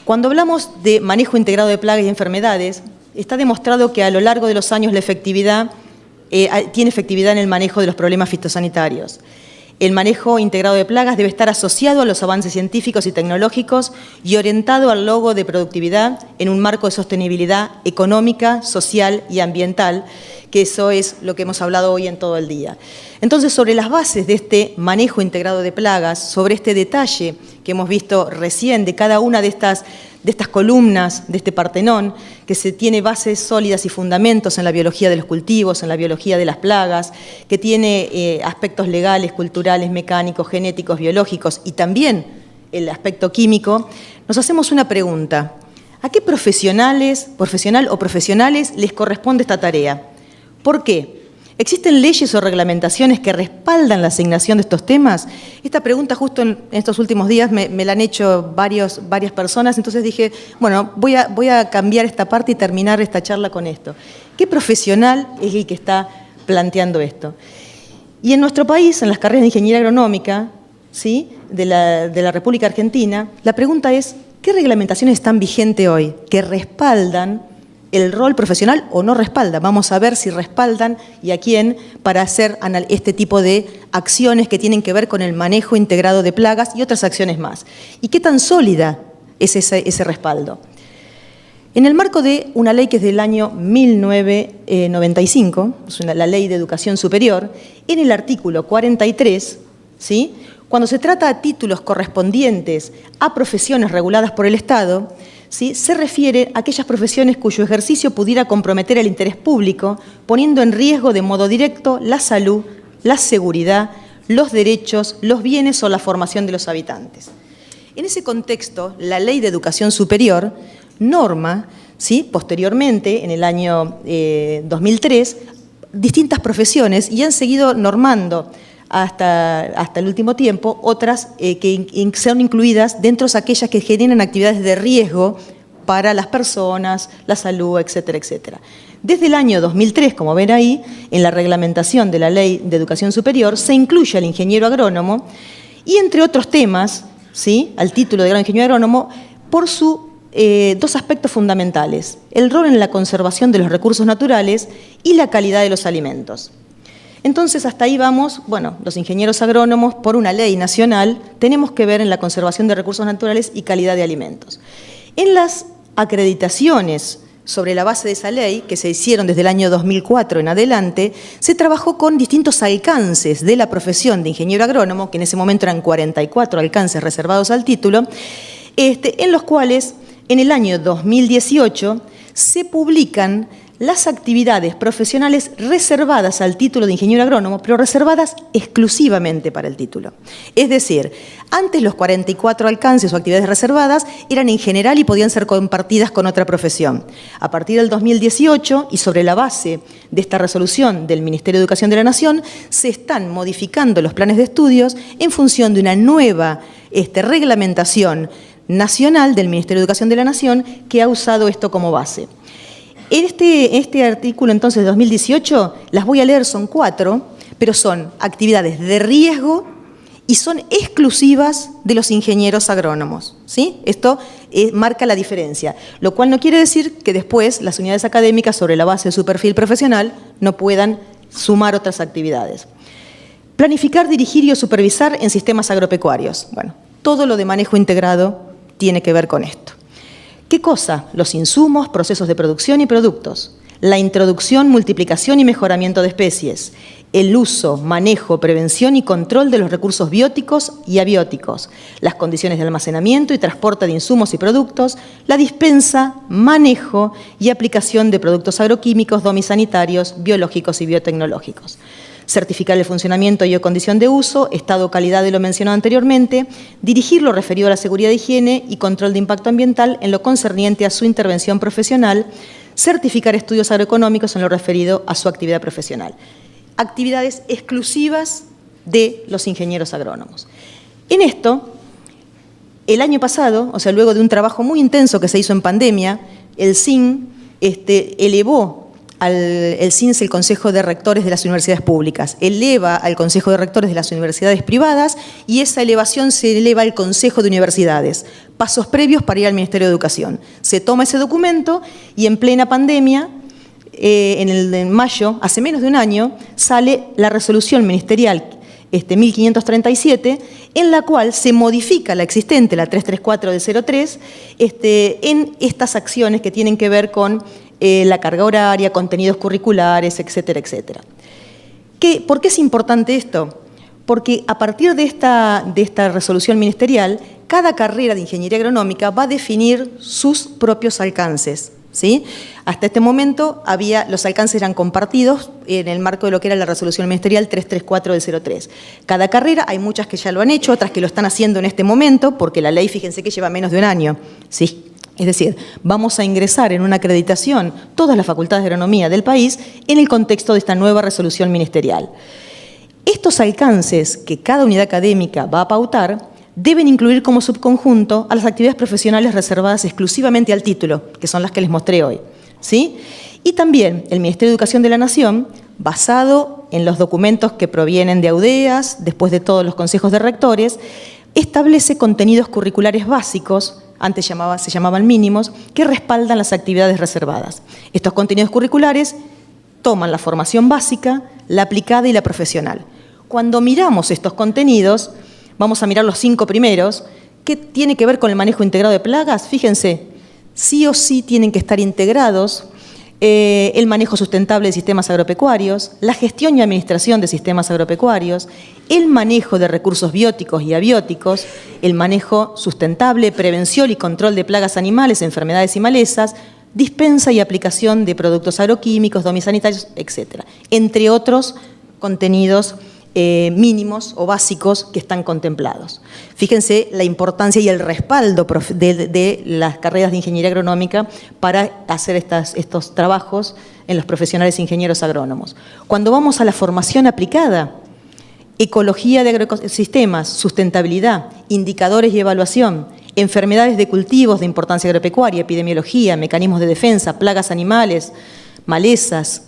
Cuando hablamos de manejo integrado de plagas y enfermedades, está demostrado que a lo largo de los años la efectividad tiene efectividad en el manejo de los problemas fitosanitarios. El manejo integrado de plagas debe estar asociado a los avances científicos y tecnológicos y orientado al logro de productividad en un marco de sostenibilidad económica, social y ambiental, que eso es lo que hemos hablado hoy en todo el día. Entonces, sobre las bases de este manejo integrado de plagas, sobre este detalle que hemos visto recién de cada una de estas columnas, de este Partenón, que se tiene bases sólidas y fundamentos en la biología de los cultivos, en la biología de las plagas, que tiene aspectos legales, culturales, mecánicos, genéticos, biológicos y también el aspecto químico, nos hacemos una pregunta. ¿A qué profesional o profesionales les corresponde esta tarea? ¿Por qué? ¿Existen leyes o reglamentaciones que respaldan la asignación de estos temas? Esta pregunta justo en estos últimos días me la han hecho varias personas, entonces dije, bueno, voy a cambiar esta parte y terminar esta charla con esto. ¿Qué profesional es el que está planteando esto? Y en nuestro país, en las carreras de Ingeniería Agronómica, ¿sí?, de la República Argentina, la pregunta es, ¿qué reglamentaciones están vigentes hoy que respaldan el rol profesional o no respaldan? Vamos a ver si respaldan y a quién para hacer este tipo de acciones que tienen que ver con el manejo integrado de plagas y otras acciones más. ¿Y qué tan sólida es ese respaldo? En el marco de una ley que es del año 1995, es la Ley de Educación Superior, en el artículo 43, ¿sí?, cuando se trata de títulos correspondientes a profesiones reguladas por el Estado, ¿sí?, se refiere a aquellas profesiones cuyo ejercicio pudiera comprometer el interés público, poniendo en riesgo de modo directo la salud, la seguridad, los derechos, los bienes o la formación de los habitantes. En ese contexto, la Ley de Educación Superior norma, ¿sí?, posteriormente, en el año 2003, distintas profesiones y han seguido normando hasta el último tiempo, otras que son incluidas dentro de aquellas que generan actividades de riesgo para las personas, la salud, etcétera, etcétera. Desde el año 2003, como ven ahí, en la reglamentación de la Ley de Educación Superior, se incluye al ingeniero agrónomo y, entre otros temas, ¿sí?, al título de ingeniero agrónomo, por sus dos aspectos fundamentales: el rol en la conservación de los recursos naturales y la calidad de los alimentos. Entonces, hasta ahí vamos, bueno, los ingenieros agrónomos, por una ley nacional, tenemos que ver en la conservación de recursos naturales y calidad de alimentos. En las acreditaciones sobre la base de esa ley, que se hicieron desde el año 2004 en adelante, se trabajó con distintos alcances de la profesión de ingeniero agrónomo, que en ese momento eran 44 alcances reservados al título, en los cuales, en el año 2018, se publican las actividades profesionales reservadas al título de ingeniero agrónomo, pero reservadas exclusivamente para el título. Es decir, antes los 44 alcances o actividades reservadas eran en general y podían ser compartidas con otra profesión. A partir del 2018, y sobre la base de esta resolución del Ministerio de Educación de la Nación, se están modificando los planes de estudios en función de una nueva reglamentación nacional del Ministerio de Educación de la Nación que ha usado esto como base. Este artículo, entonces, de 2018, las voy a leer, son 4, pero son actividades de riesgo y son exclusivas de los ingenieros agrónomos, ¿sí? Esto marca la diferencia, lo cual no quiere decir que después las unidades académicas, sobre la base de su perfil profesional, no puedan sumar otras actividades. Planificar, dirigir y supervisar en sistemas agropecuarios. Bueno, todo lo de manejo integrado tiene que ver con esto. ¿Qué cosa? Los insumos, procesos de producción y productos, la introducción, multiplicación y mejoramiento de especies, el uso, manejo, prevención y control de los recursos bióticos y abióticos, las condiciones de almacenamiento y transporte de insumos y productos, la dispensa, manejo y aplicación de productos agroquímicos, domisanitarios, biológicos y biotecnológicos. Certificar el funcionamiento y o condición de uso, estado o calidad de lo mencionado anteriormente, dirigir lo referido a la seguridad de higiene y control de impacto ambiental en lo concerniente a su intervención profesional, certificar estudios agroeconómicos en lo referido a su actividad profesional. Actividades exclusivas de los ingenieros agrónomos. En esto, el año pasado, o sea, luego de un trabajo muy intenso que se hizo en pandemia, el CIN elevó el CIN es el Consejo de Rectores de las Universidades Públicas, eleva al Consejo de Rectores de las Universidades Privadas y esa elevación se eleva al Consejo de Universidades. Pasos previos para ir al Ministerio de Educación. Se toma ese documento y en plena pandemia, en mayo, hace menos de un año, sale la resolución ministerial 1537, en la cual se modifica la existente, la 334 de 03, en estas acciones que tienen que ver con la carga horaria, contenidos curriculares, etcétera, etcétera. ¿Por qué es importante esto? Porque a partir de esta resolución ministerial, cada carrera de ingeniería agronómica va a definir sus propios alcances, ¿sí? Hasta este momento los alcances eran compartidos en el marco de lo que era la resolución ministerial 334 de 03. Cada carrera, hay muchas que ya lo han hecho, otras que lo están haciendo en este momento, porque la ley, fíjense que lleva menos de un año, ¿sí? Es decir, vamos a ingresar en una acreditación todas las facultades de agronomía del país en el contexto de esta nueva resolución ministerial. Estos alcances que cada unidad académica va a pautar deben incluir como subconjunto a las actividades profesionales reservadas exclusivamente al título, que son las que les mostré hoy, ¿sí? Y también el Ministerio de Educación de la Nación, basado en los documentos que provienen de AUDEAS, después de todos los consejos de rectores, establece contenidos curriculares básicos, antes se llamaban mínimos, que respaldan las actividades reservadas. Estos contenidos curriculares toman la formación básica, la aplicada y la profesional. Cuando miramos estos contenidos, vamos a mirar los 5 primeros, que tiene que ver con el manejo integrado de plagas. Fíjense, sí o sí tienen que estar integrados el manejo sustentable de sistemas agropecuarios, la gestión y administración de sistemas agropecuarios, el manejo de recursos bióticos y abióticos, el manejo sustentable, prevención y control de plagas animales, enfermedades y malezas, dispensa y aplicación de productos agroquímicos, domisanitarios, etc. Entre otros contenidos mínimos o básicos que están contemplados. Fíjense la importancia y el respaldo de las carreras de ingeniería agronómica para hacer estos trabajos en los profesionales ingenieros agrónomos. Cuando vamos a la formación aplicada, ecología de agroecosistemas, sustentabilidad, indicadores y evaluación, enfermedades de cultivos de importancia agropecuaria, epidemiología, mecanismos de defensa, plagas animales, malezas,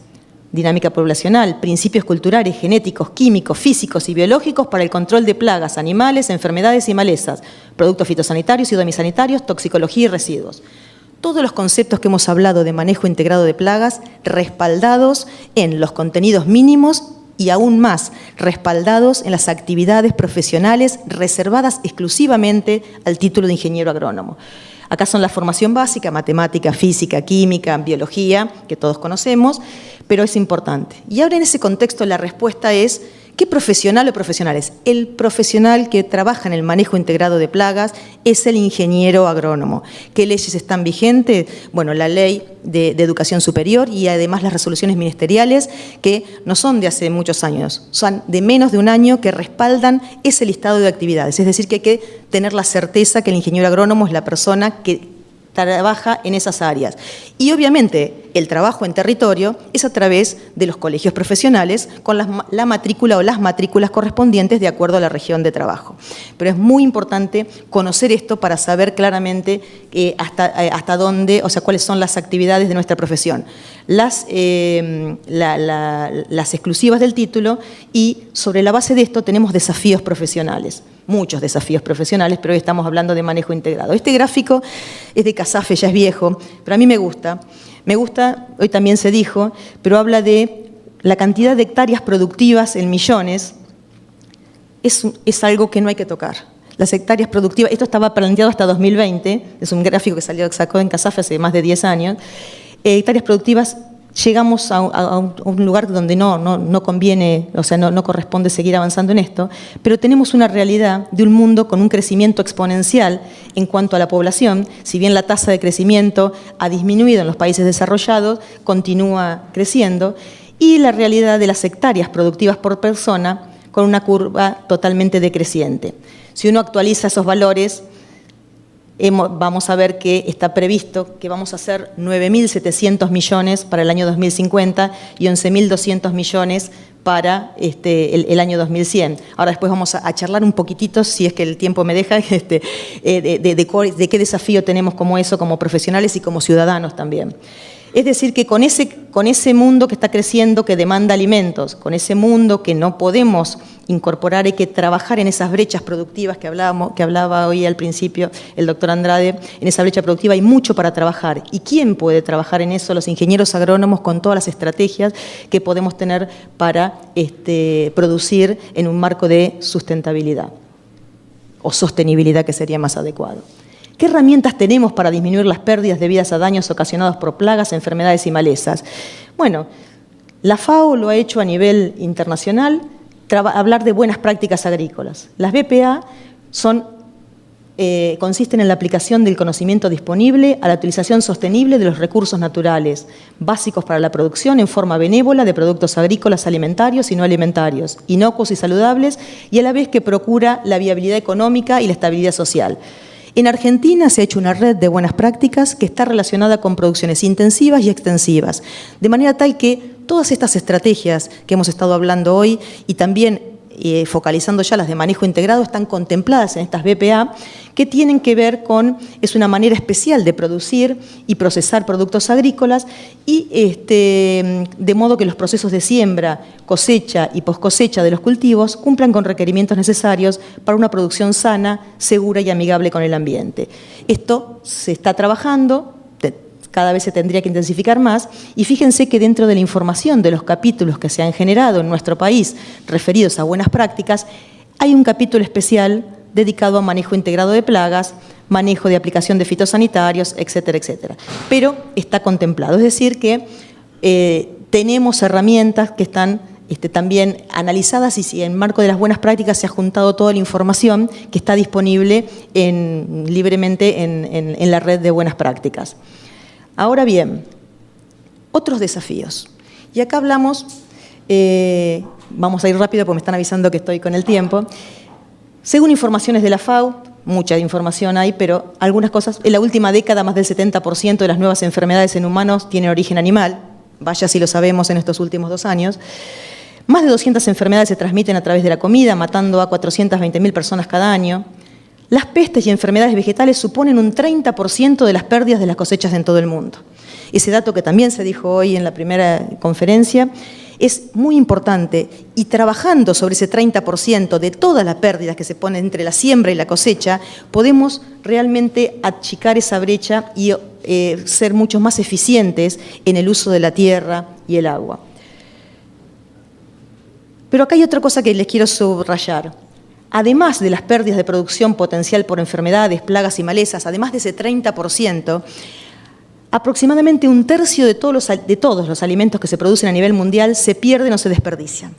dinámica poblacional, principios culturales, genéticos, químicos, físicos y biológicos para el control de plagas, animales, enfermedades y malezas, productos fitosanitarios y domisanitarios, toxicología y residuos. Todos los conceptos que hemos hablado de manejo integrado de plagas respaldados en los contenidos mínimos y aún más respaldados en las actividades profesionales reservadas exclusivamente al título de ingeniero agrónomo. Acá son la formación básica, matemática, física, química, biología, que todos conocemos, pero es importante. Y ahora en ese contexto la respuesta es, ¿qué profesional o profesionales? El profesional que trabaja en el manejo integrado de plagas es el ingeniero agrónomo. ¿Qué leyes están vigentes? Bueno, la ley de educación superior y además las resoluciones ministeriales que no son de hace muchos años, son de menos de un año que respaldan ese listado de actividades. Es decir, que hay que tener la certeza que el ingeniero agrónomo es la persona que trabaja en esas áreas. Y obviamente el trabajo en territorio es a través de los colegios profesionales con la matrícula o las matrículas correspondientes de acuerdo a la región de trabajo. Pero es muy importante conocer esto para saber claramente hasta dónde, o sea, cuáles son las actividades de nuestra profesión. Las exclusivas del título, y sobre la base de esto tenemos desafíos profesionales. Muchos desafíos profesionales, pero hoy estamos hablando de manejo integrado. Este gráfico es de Casafe, ya es viejo, pero a mí me gusta. Me gusta, hoy también se dijo, pero habla de la cantidad de hectáreas productivas en millones. Es algo que no hay que tocar. Las hectáreas productivas, esto estaba planteado hasta 2020, es un gráfico que sacó en Casafe hace más de 10 años. Hectáreas productivas, llegamos a un lugar donde no conviene, o sea, no corresponde seguir avanzando en esto, pero tenemos una realidad de un mundo con un crecimiento exponencial en cuanto a la población. Si bien la tasa de crecimiento ha disminuido en los países desarrollados, continúa creciendo, y la realidad de las hectáreas productivas por persona con una curva totalmente decreciente. Si uno actualiza esos valores, vamos a ver que está previsto que vamos a hacer 9.700 millones para el año 2050 y 11.200 millones para el año 2100. Ahora después vamos a charlar un poquitito, si es que el tiempo me deja, de qué desafío tenemos como eso, como profesionales y como ciudadanos también. Es decir, que con ese mundo que está creciendo, que demanda alimentos, con ese mundo que no podemos incorporar, hay que trabajar en esas brechas productivas que hablaba hoy al principio el doctor Andrade. En esa brecha productiva hay mucho para trabajar. ¿Y quién puede trabajar en eso? Los ingenieros agrónomos, con todas las estrategias que podemos tener para producir en un marco de sustentabilidad o sostenibilidad, que sería más adecuado. ¿Qué herramientas tenemos para disminuir las pérdidas debidas a daños ocasionados por plagas, enfermedades y malezas? Bueno, la FAO lo ha hecho a nivel internacional, hablar de buenas prácticas agrícolas. Las BPA consisten en la aplicación del conocimiento disponible a la utilización sostenible de los recursos naturales, básicos para la producción en forma benévola de productos agrícolas alimentarios y no alimentarios, inocuos y saludables, y a la vez que procura la viabilidad económica y la estabilidad social. En Argentina se ha hecho una red de buenas prácticas que está relacionada con producciones intensivas y extensivas, de manera tal que todas estas estrategias que hemos estado hablando hoy y también focalizando ya las de manejo integrado están contempladas en estas BPA, que tienen que ver con, es una manera especial de producir y procesar productos agrícolas y de modo que los procesos de siembra, cosecha y poscosecha de los cultivos cumplan con requerimientos necesarios para una producción sana, segura y amigable con el ambiente. Esto se está trabajando, cada vez se tendría que intensificar más, y fíjense que dentro de la información de los capítulos que se han generado en nuestro país referidos a buenas prácticas, hay un capítulo especial dedicado a manejo integrado de plagas, manejo de aplicación de fitosanitarios, etcétera, etcétera. Pero está contemplado, es decir que tenemos herramientas que están también analizadas y si en marco de las buenas prácticas se ha juntado toda la información que está disponible libremente en la red de buenas prácticas. Ahora bien, otros desafíos. Y acá hablamos, vamos a ir rápido porque me están avisando que estoy con el tiempo. Según informaciones de la FAO, mucha información hay, pero algunas cosas, en la última década más del 70% de las nuevas enfermedades en humanos tienen origen animal, vaya si lo sabemos en estos últimos 2 años. Más de 200 enfermedades se transmiten a través de la comida, matando a 420.000 personas cada año. Las pestes y enfermedades vegetales suponen un 30% de las pérdidas de las cosechas en todo el mundo. Ese dato que también se dijo hoy en la primera conferencia es muy importante y trabajando sobre ese 30% de todas las pérdidas que se ponen entre la siembra y la cosecha, podemos realmente achicar esa brecha y ser mucho más eficientes en el uso de la tierra y el agua. Pero acá hay otra cosa que les quiero subrayar. Además de las pérdidas de producción potencial por enfermedades, plagas y malezas, además de ese 30%, aproximadamente 1/3 de todos los alimentos que se producen a nivel mundial se pierden o se desperdician.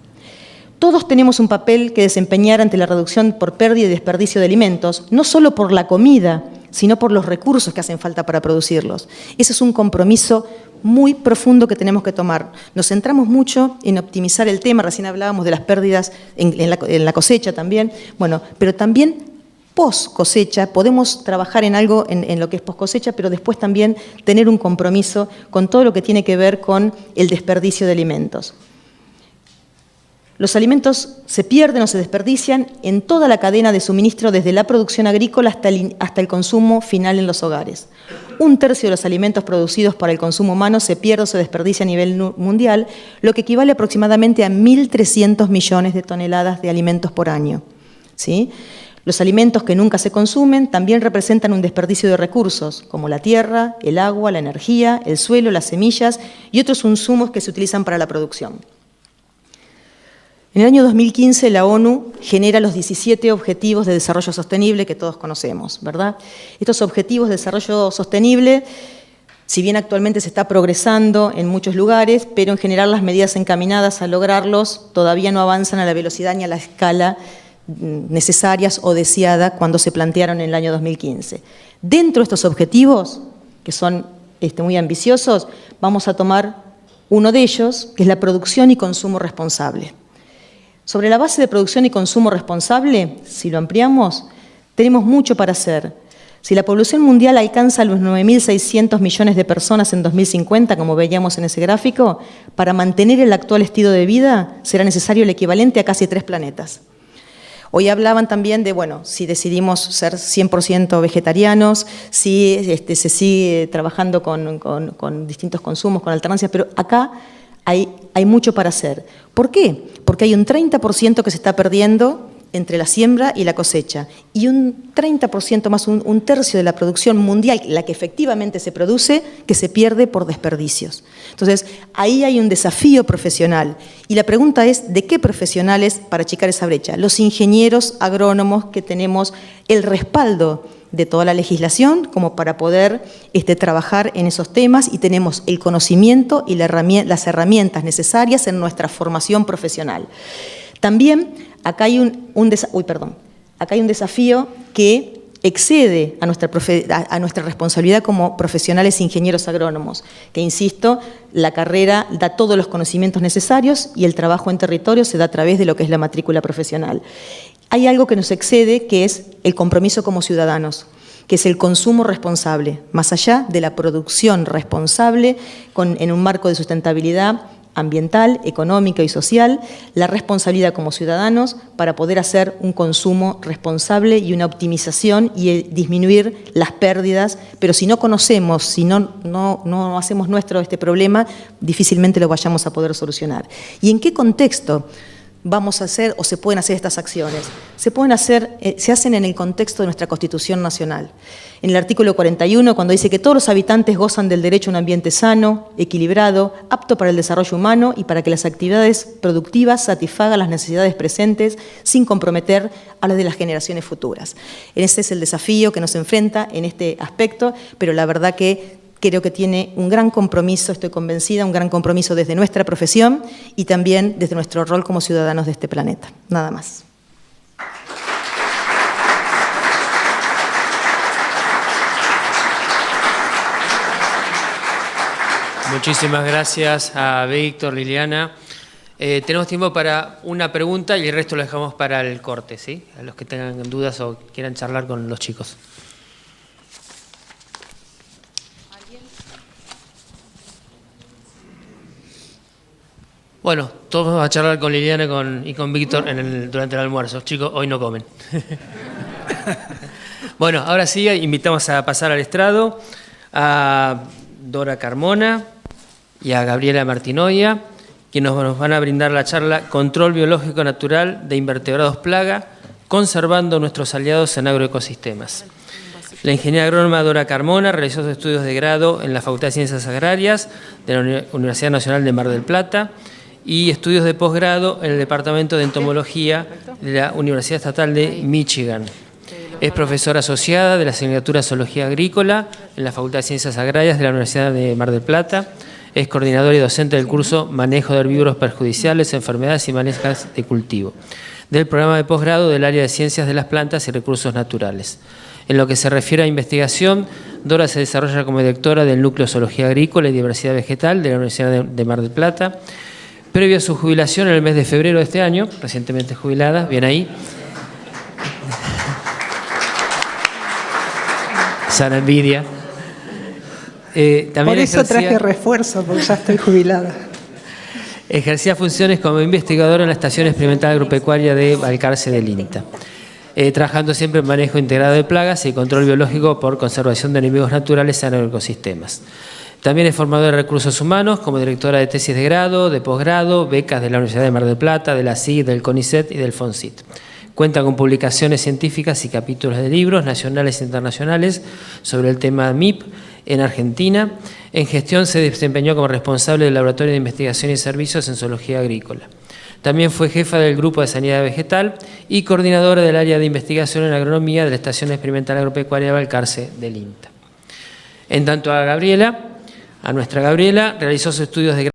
Todos tenemos un papel que desempeñar ante la reducción por pérdida y desperdicio de alimentos, no solo por la comida, sino por los recursos que hacen falta para producirlos. Ese es un compromiso muy profundo que tenemos que tomar. Nos centramos mucho en optimizar el tema, recién hablábamos de las pérdidas en la cosecha también, bueno, pero también post cosecha, podemos trabajar en algo en lo que es post cosecha, pero después también tener un compromiso con todo lo que tiene que ver con el desperdicio de alimentos. Los alimentos se pierden o se desperdician en toda la cadena de suministro, desde la producción agrícola hasta el consumo final en los hogares. 1/3 de los alimentos producidos para el consumo humano se pierde o se desperdicia a nivel mundial, lo que equivale aproximadamente a 1.300 millones de toneladas de alimentos por año. ¿Sí? Los alimentos que nunca se consumen también representan un desperdicio de recursos, como la tierra, el agua, la energía, el suelo, las semillas y otros insumos que se utilizan para la producción. En el año 2015 la ONU genera los 17 Objetivos de Desarrollo Sostenible que todos conocemos, ¿verdad? Estos Objetivos de Desarrollo Sostenible, si bien actualmente se está progresando en muchos lugares, pero en general las medidas encaminadas a lograrlos todavía no avanzan a la velocidad ni a la escala necesarias o deseada cuando se plantearon en el año 2015. Dentro de estos objetivos, que son muy ambiciosos, vamos a tomar uno de ellos, que es la producción y consumo responsable. Sobre la base de producción y consumo responsable, si lo ampliamos, tenemos mucho para hacer. Si la población mundial alcanza los 9.600 millones de personas en 2050, como veíamos en ese gráfico, para mantener el actual estilo de vida será necesario el equivalente a casi 3 planetas. Hoy hablaban también de, bueno, si decidimos ser 100% vegetarianos, si se sigue trabajando con distintos consumos, con alternancias, pero acá hay mucho para hacer. ¿Por qué? Porque hay un 30% que se está perdiendo entre la siembra y la cosecha, y un 30% más, un tercio de la producción mundial, la que efectivamente se produce, que se pierde por desperdicios. Entonces, ahí hay un desafío profesional, y la pregunta es, ¿de qué profesionales para achicar esa brecha? Los ingenieros agrónomos que tenemos el respaldo de toda la legislación como para poder trabajar en esos temas, y tenemos el conocimiento y las herramientas necesarias en nuestra formación profesional. También acá hay acá hay un desafío que excede a nuestra responsabilidad como profesionales ingenieros agrónomos, que, insisto, la carrera da todos los conocimientos necesarios y el trabajo en territorio se da a través de lo que es la matrícula profesional. Hay algo que nos excede, que es el compromiso como ciudadanos, que es el consumo responsable, más allá de la producción responsable en un marco de sustentabilidad ambiental, económica y social, la responsabilidad como ciudadanos para poder hacer un consumo responsable y una optimización y disminuir las pérdidas, pero si no conocemos, si no hacemos nuestro este problema, difícilmente lo vayamos a poder solucionar. ¿Y en qué contexto vamos a hacer o se pueden hacer estas acciones? Se hacen en el contexto de nuestra Constitución Nacional. En el artículo 41, cuando dice que todos los habitantes gozan del derecho a un ambiente sano, equilibrado, apto para el desarrollo humano y para que las actividades productivas satisfagan las necesidades presentes sin comprometer a las de las generaciones futuras. Ese es el desafío que nos enfrenta en este aspecto, pero la verdad que creo que tiene un gran compromiso, estoy convencida, un gran compromiso desde nuestra profesión y también desde nuestro rol como ciudadanos de este planeta. Nada más. Muchísimas gracias a Víctor, Liliana. Tenemos tiempo para una pregunta y el resto lo dejamos para el corte, ¿sí? A los que tengan dudas o quieran charlar con los chicos. Bueno, todos vamos a charlar con Liliana y con Víctor durante el almuerzo. Chicos, hoy no comen. Bueno, ahora sí, invitamos a pasar al estrado a Dora Carmona y a Gabriela Martinoia, que nos van a brindar la charla Control Biológico Natural de Invertebrados Plaga, conservando nuestros aliados en agroecosistemas. La ingeniera agrónoma Dora Carmona realizó sus estudios de grado en la Facultad de Ciencias Agrarias de la Universidad Nacional de Mar del Plata y estudios de posgrado en el Departamento de Entomología de la Universidad Estatal de Michigan. Es profesora asociada de la asignatura Zoología Agrícola en la Facultad de Ciencias Agrarias de la Universidad de Mar del Plata. Es coordinadora y docente del curso Manejo de herbívoros perjudiciales, enfermedades y manejas de cultivo, del programa de posgrado del área de Ciencias de las Plantas y Recursos Naturales. En lo que se refiere a investigación, Dora se desarrolla como directora del Núcleo Zoología Agrícola y Diversidad Vegetal de la Universidad de Mar del Plata. Previo a su jubilación en el mes de febrero de este año, recientemente jubilada, bien ahí, sana envidia. También por eso traje refuerzo, porque ya estoy jubilada. Ejercía funciones como investigadora en la Estación Experimental Agropecuaria de Balcarce del INTA, trabajando siempre en manejo integrado de plagas y control biológico por conservación de enemigos naturales en agroecosistemas. También es formadora de recursos humanos como directora de tesis de grado, de posgrado, becas de la Universidad de Mar del Plata, de la CIG, del CONICET y del FONCIT. Cuenta con publicaciones científicas y capítulos de libros nacionales e internacionales sobre el tema MIP en Argentina. En gestión se desempeñó como responsable del Laboratorio de Investigación y Servicios en Zoología Agrícola. También fue jefa del Grupo de Sanidad Vegetal y coordinadora del área de investigación en agronomía de la Estación Experimental Agropecuaria de Balcarce del INTA. En tanto a nuestra Gabriela, realizó sus estudios de